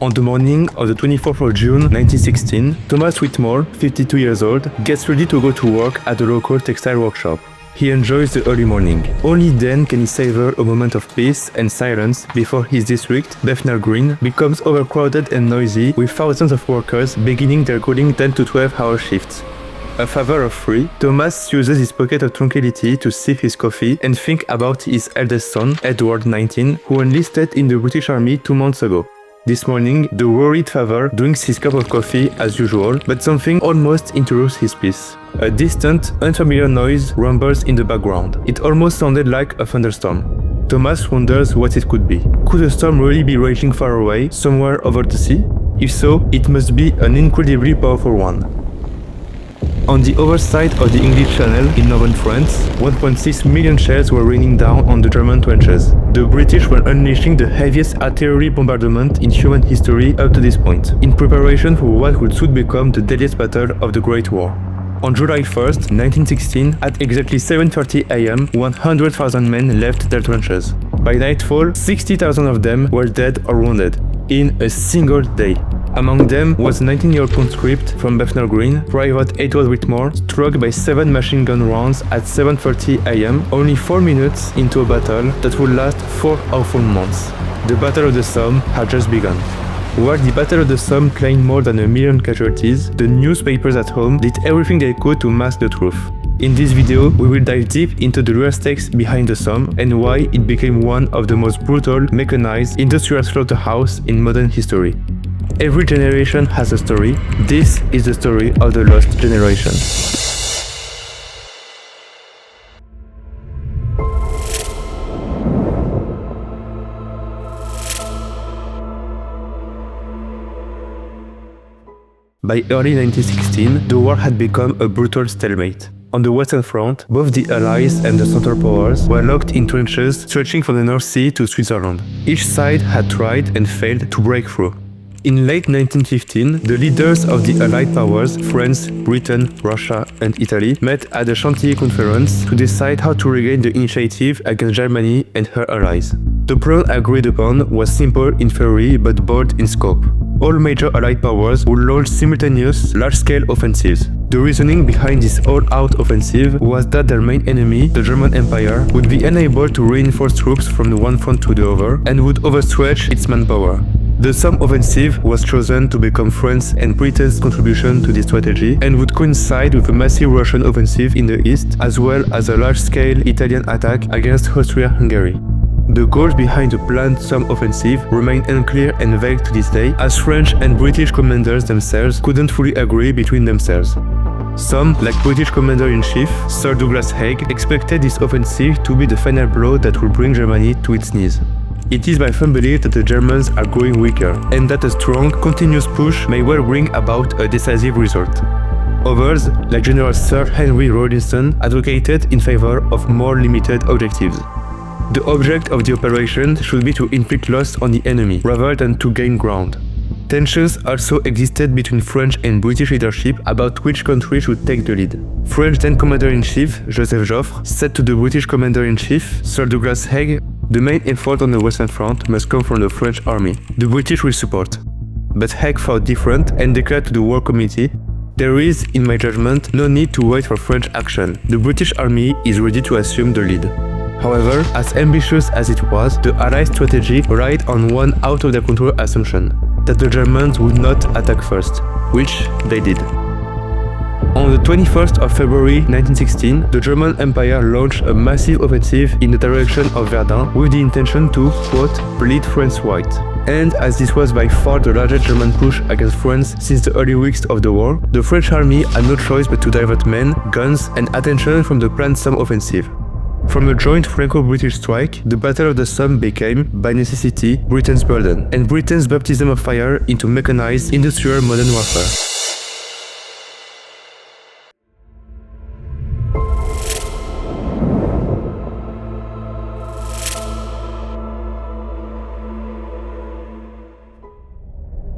On the morning of the 24th of June 1916, Thomas Whitmore, 52 years old, gets ready to go to work at the local textile workshop. He enjoys the early morning. Only then can he savor a moment of peace and silence before his district, Bethnal Green, becomes overcrowded and noisy with thousands of workers beginning their grueling 10 to 12-hour shifts. A father of three, Thomas uses his pocket of tranquility to sip his coffee and think about his eldest son, Edward, 19, who enlisted in the British Army 2 months ago. This morning, the worried father drinks his cup of coffee as usual, but something almost interrupts his peace. A distant, unfamiliar noise rumbles in the background. It almost sounded like a thunderstorm. Thomas wonders what it could be. Could a storm really be raging far away, somewhere over the sea? If so, it must be an incredibly powerful one. On the other side of the English Channel in northern France, 1.6 million shells were raining down on the German trenches. The British were unleashing the heaviest artillery bombardment in human history up to this point, in preparation for what would soon become the deadliest battle of the Great War. On July 1st, 1916, at exactly 7:30 am, 100,000 men left their trenches. By nightfall, 60,000 of them were dead or wounded, in a single day. Among them was a 19-year-old conscript from Bethnal Green, Private Edward Whitmore, struck by 7 machine gun rounds at 7:30 am, only 4 minutes into a battle that would last 4 awful months. The Battle of the Somme had just begun. While the Battle of the Somme claimed more than 1 million casualties, the newspapers at home did everything they could to mask the truth. In this video, we will dive deep into the real stakes behind the Somme and why it became one of the most brutal, mechanized, industrial slaughterhouses in modern history. Every generation has a story. This is the story of the lost generation. By early 1916, the war had become a brutal stalemate. On the Western Front, both the Allies and the Central Powers were locked in trenches stretching from the North Sea to Switzerland. Each side had tried and failed to break through. In late 1915, the leaders of the Allied powers, France, Britain, Russia, and Italy, met at the Chantilly Conference to decide how to regain the initiative against Germany and her allies. The plan agreed upon was simple in theory but bold in scope. All major Allied powers would launch simultaneous, large-scale offensives. The reasoning behind this all-out offensive was that their main enemy, the German Empire, would be unable to reinforce troops from the one front to the other and would overstretch its manpower. The Somme offensive was chosen to become France and Britain's contribution to this strategy and would coincide with a massive Russian offensive in the east, as well as a large-scale Italian attack against Austria-Hungary. The goals behind the planned Somme offensive remain unclear and vague to this day, as French and British commanders themselves couldn't fully agree between themselves. Some, like British Commander-in-Chief Sir Douglas Haig, expected this offensive to be the final blow that would bring Germany to its knees. It is by firm belief that the Germans are growing weaker, and that a strong, continuous push may well bring about a decisive result. Others, like General Sir Henry Rawlinson, advocated in favor of more limited objectives. The object of the operation should be to inflict loss on the enemy, rather than to gain ground. Tensions also existed between French and British leadership about which country should take the lead. French then Commander-in-Chief Joseph Joffre said to the British Commander-in-Chief Sir Douglas Haig, "The main effort on the Western Front must come from the French army. The British will support." But Haig thought different and declared to the War Committee, "There is, in my judgment, no need to wait for French action. The British army is ready to assume the lead." However, as ambitious as it was, the Allied strategy relied on one out-of-their-control assumption, that the Germans would not attack first, which they did. On the 21st of February 1916, the German Empire launched a massive offensive in the direction of Verdun with the intention to, quote, bleed France white. And as this was by far the largest German push against France since the early weeks of the war, the French army had no choice but to divert men, guns, and attention from the planned Somme offensive. From a joint Franco-British strike, the Battle of the Somme became, by necessity, Britain's burden, and Britain's baptism of fire into mechanized industrial modern warfare.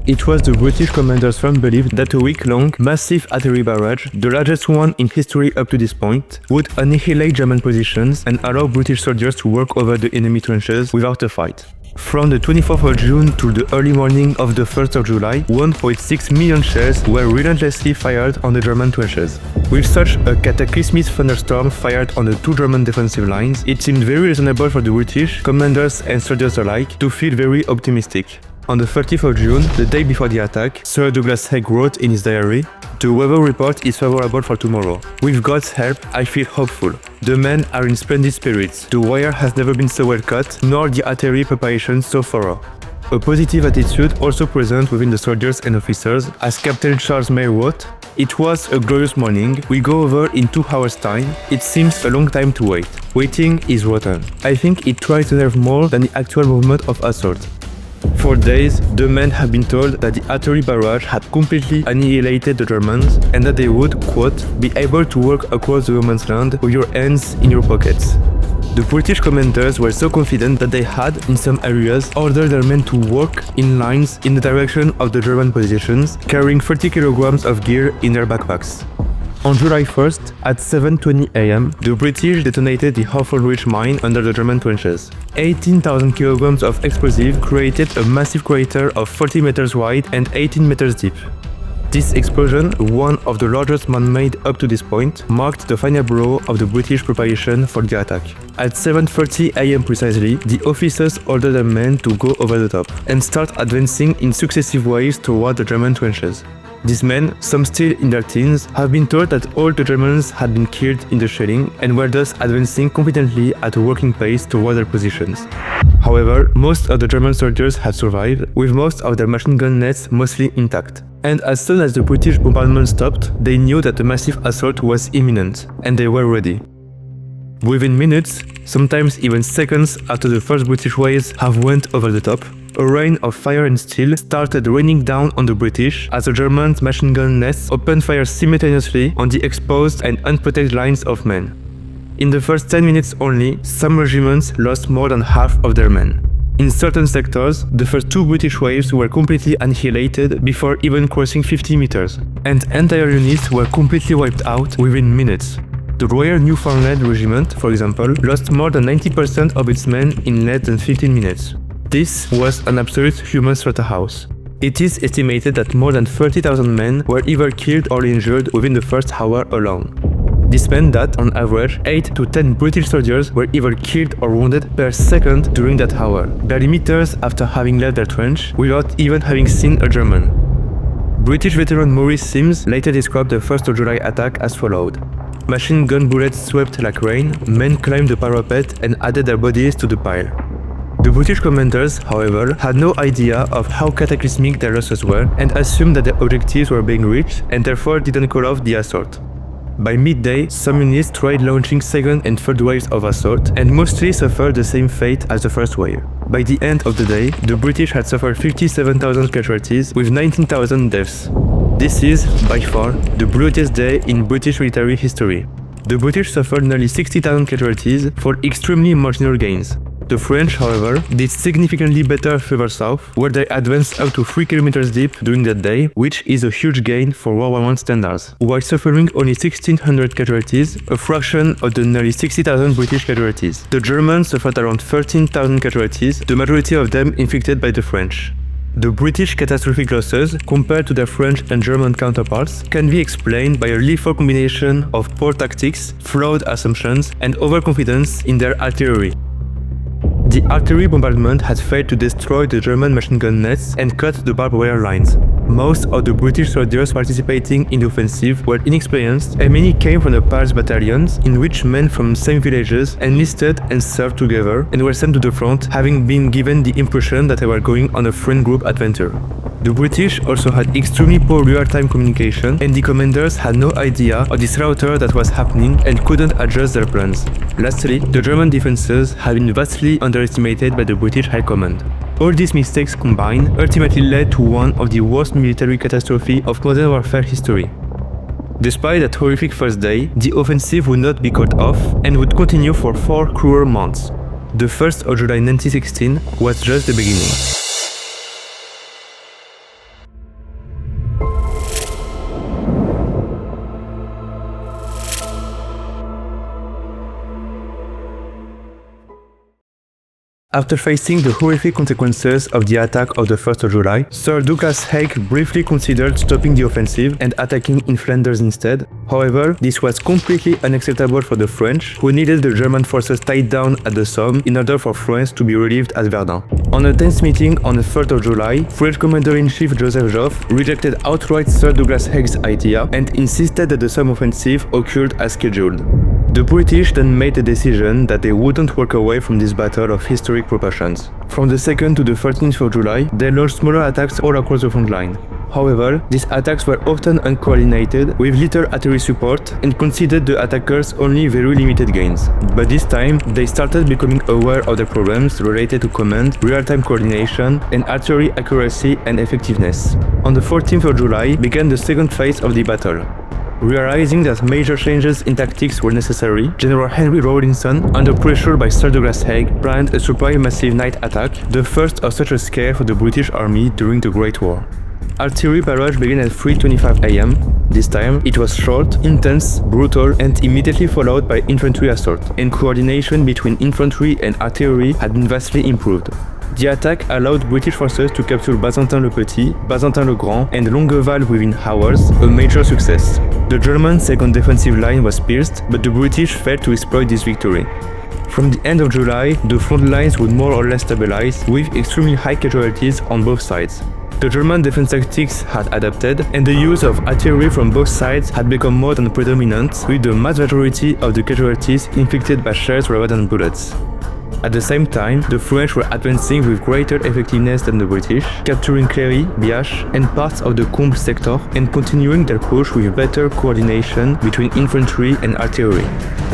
It was the British commander's firm belief that a week-long, massive artillery barrage, the largest one in history up to this point, would annihilate German positions and allow British soldiers to work over the enemy trenches without a fight. From the 24th of June to the early morning of the 1st of July, 1.6 million shells were relentlessly fired on the German trenches. With such a cataclysmic thunderstorm fired on the two German defensive lines, it seemed very reasonable for the British, commanders and soldiers alike, to feel very optimistic. On the 30th of June, the day before the attack, Sir Douglas Haig wrote in his diary, "The weather report is favorable for tomorrow. With God's help, I feel hopeful. The men are in splendid spirits. The wire has never been so well cut, nor the artillery preparation so thorough." A positive attitude also present within the soldiers and officers, as Captain Charles May wrote, "It was a glorious morning. We go over in 2 hours' time. It seems a long time to wait. Waiting is rotten." I think it tries to nerve more than the actual movement of assault. For days, the men have been told that the artillery barrage had completely annihilated the Germans and that they would, quote, "be able to walk across the woman's land with your hands in your pockets." The British commanders were so confident that they had, in some areas, ordered their men to walk in lines in the direction of the German positions, carrying 30 kilograms of gear in their backpacks. On July 1st, at 7:20 am, the British detonated the Hawthorne Ridge mine under the German trenches. 18,000 kilograms of explosive created a massive crater of 40 meters wide and 18 meters deep. This explosion, one of the largest man-made up to this point, marked the final blow of the British preparation for the attack. At 7:30 am precisely, the officers ordered their men to go over the top and start advancing in successive waves toward the German trenches. These men, some still in their teens, have been told that all the Germans had been killed in the shelling and were thus advancing confidently at a walking pace toward their positions. However, most of the German soldiers had survived, with most of their machine gun nets mostly intact. And as soon as the British bombardment stopped, they knew that a massive assault was imminent, and they were ready. Within minutes, sometimes even seconds after the first British waves have went over the top, a rain of fire and steel started raining down on the British as the German machine gun nests opened fire simultaneously on the exposed and unprotected lines of men. In the first 10 minutes only, some regiments lost more than half of their men. In certain sectors, the first 2 British waves were completely annihilated before even crossing 50 meters, and entire units were completely wiped out within minutes. The Royal Newfoundland Regiment, for example, lost more than 90% of its men in less than 15 minutes. This was an absolute human slaughterhouse. It is estimated that more than 30,000 men were either killed or injured within the first hour alone. This meant that, on average, 8 to 10 British soldiers were either killed or wounded per second during that hour, barely meters after having left their trench, without even having seen a German. British veteran Maurice Sims later described the 1st of July attack as followed. "Machine gun bullets swept like rain, men climbed the parapet and added their bodies to the pile." The British commanders, however, had no idea of how cataclysmic their losses were and assumed that their objectives were being reached and therefore didn't call off the assault. By midday, some units tried launching second and third waves of assault and mostly suffered the same fate as the first wave. By the end of the day, the British had suffered 57,000 casualties with 19,000 deaths. This is, by far, the bloodiest day in British military history. The British suffered nearly 60,000 casualties for extremely marginal gains. The French, however, did significantly better further south, where they advanced up to 3 kilometers deep during that day, which is a huge gain for World War I standards, while suffering only 1,600 casualties, a fraction of the nearly 60,000 British casualties. The Germans suffered around 13,000 casualties, the majority of them inflicted by the French. The British catastrophic losses, compared to their French and German counterparts, can be explained by a lethal combination of poor tactics, flawed assumptions, and overconfidence in their artillery. The artillery bombardment had failed to destroy the German machine gun nets and cut the barbed wire lines. Most of the British soldiers participating in the offensive were inexperienced, and many came from the Pals battalions, in which men from same villages enlisted and served together and were sent to the front, having been given the impression that they were going on a friend group adventure. The British also had extremely poor real-time communication, and the commanders had no idea of the slaughter that was happening and couldn't adjust their plans. Lastly, the German defenses had been vastly underestimated by the British High Command. All these mistakes combined ultimately led to one of the worst military catastrophes of modern warfare history. Despite that horrific first day, the offensive would not be cut off and would continue for 4 cruel months. The 1st of July 1916 was just the beginning. After facing the horrific consequences of the attack of the 1st of July, Sir Douglas Haig briefly considered stopping the offensive and attacking in Flanders instead. However, this was completely unacceptable for the French, who needed the German forces tied down at the Somme in order for France to be relieved at Verdun. On a tense meeting on the 3rd of July, French Commander-in-Chief Joseph Joffre rejected outright Sir Douglas Haig's idea and insisted that the Somme offensive occurred as scheduled. The British then made the decision that they wouldn't walk away from this battle of historic proportions. From the 2nd to the 13th of July, they launched smaller attacks all across the front line. However, these attacks were often uncoordinated, with little artillery support, and conceded the attackers only very limited gains. But this time, they started becoming aware of the problems related to command, real-time coordination, and artillery accuracy and effectiveness. On the 14th of July began the second phase of the battle. Realizing that major changes in tactics were necessary, General Henry Rawlinson, under pressure by Sir Douglas Haig, planned a surprise massive night attack, the first of such a scale for the British Army during the Great War. Artillery barrage began at 3:25 am. This time, it was short, intense, brutal, and immediately followed by infantry assault, and coordination between infantry and artillery had been vastly improved. The attack allowed British forces to capture Bazentin-le-Petit, Bazentin-le-Grand, and Longueval within hours, a major success. The German second defensive line was pierced, but the British failed to exploit this victory. From the end of July, the front lines would more or less stabilize, with extremely high casualties on both sides. The German defense tactics had adapted, and the use of artillery from both sides had become more than predominant, with the mass majority of the casualties inflicted by shells rather than bullets. At the same time, the French were advancing with greater effectiveness than the British, capturing Cléry, Biache, and parts of the Comble sector, and continuing their push with better coordination between infantry and artillery.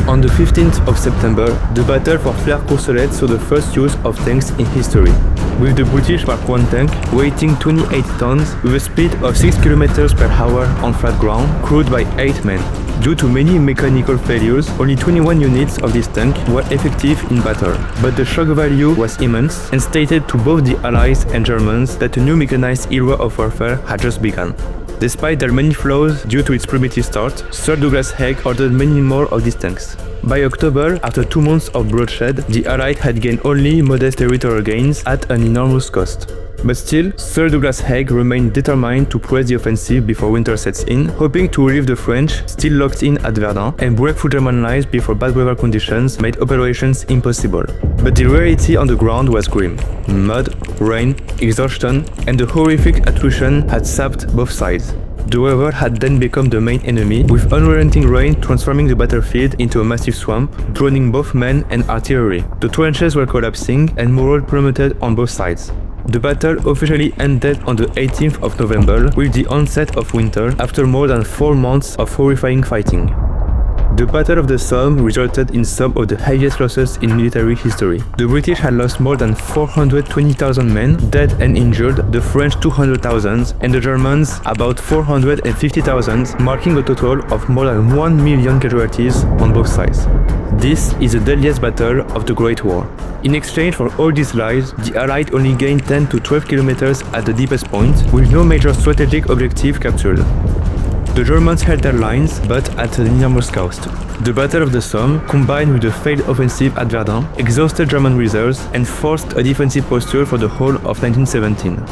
On the 15th of September, the battle for Flers-Courcelette saw the first use of tanks in history, with the British Mark I tank weighing 28 tons with a speed of 6 km per hour on flat ground, crewed by 8 men. Due to many mechanical failures, only 21 units of this tank were effective in battle, but the shock value was immense and stated to both the Allies and Germans that a new mechanized era of warfare had just begun. Despite their many flaws due to its primitive start, Sir Douglas Haig ordered many more of these tanks. By October, after 2 months of bloodshed, the Allies had gained only modest territorial gains at an enormous cost. But still, Sir Douglas Haig remained determined to press the offensive before winter sets in, hoping to relieve the French, still locked in at Verdun, and break through German lines before bad weather conditions made operations impossible. But the reality on the ground was grim. Mud, rain, exhaustion, and the horrific attrition had sapped both sides. The weather had then become the main enemy, with unrelenting rain transforming the battlefield into a massive swamp, drowning both men and artillery. The trenches were collapsing, and morale plummeted on both sides. The battle officially ended on the 18th of November with the onset of winter after more than 4 months of horrifying fighting. The Battle of the Somme resulted in some of the highest losses in military history. The British had lost more than 420,000 men, dead and injured, the French 200,000, and the Germans about 450,000, marking a total of more than 1 million casualties on both sides. This is the deadliest battle of the Great War. In exchange for all these lives, the Allies only gained 10 to 12 kilometers at the deepest point, with no major strategic objective captured. The Germans held their lines, but at an enormous cost. The Battle of the Somme, combined with the failed offensive at Verdun, exhausted German reserves and forced a defensive posture for the whole of 1917.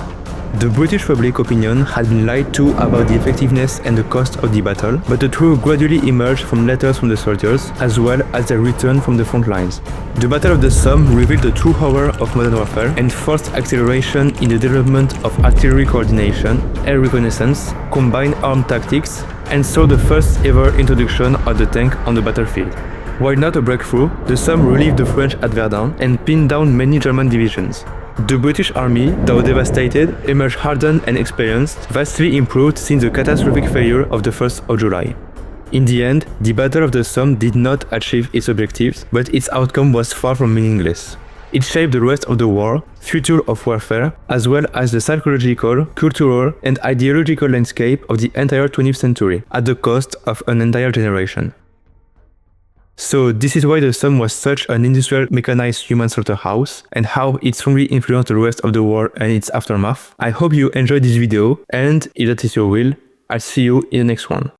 The British public opinion had been lied to about the effectiveness and the cost of the battle, but the truth gradually emerged from letters from the soldiers, as well as their return from the front lines. The Battle of the Somme revealed the true horror of modern warfare and forced acceleration in the development of artillery coordination, air reconnaissance, combined armed tactics, and saw the first ever introduction of the tank on the battlefield. While not a breakthrough, the Somme relieved the French at Verdun and pinned down many German divisions. The British Army, though devastated, emerged hardened and experienced, vastly improved since the catastrophic failure of the 1st of July. In the end, the Battle of the Somme did not achieve its objectives, but its outcome was far from meaningless. It shaped the rest of the war, future of warfare, as well as the psychological, cultural, and ideological landscape of the entire 20th century, at the cost of an entire generation. So this is why the Somme was such an industrial mechanized human slaughterhouse, and how it strongly influenced the rest of the war and its aftermath. I hope you enjoyed this video, and if that is your will, I'll see you in the next one.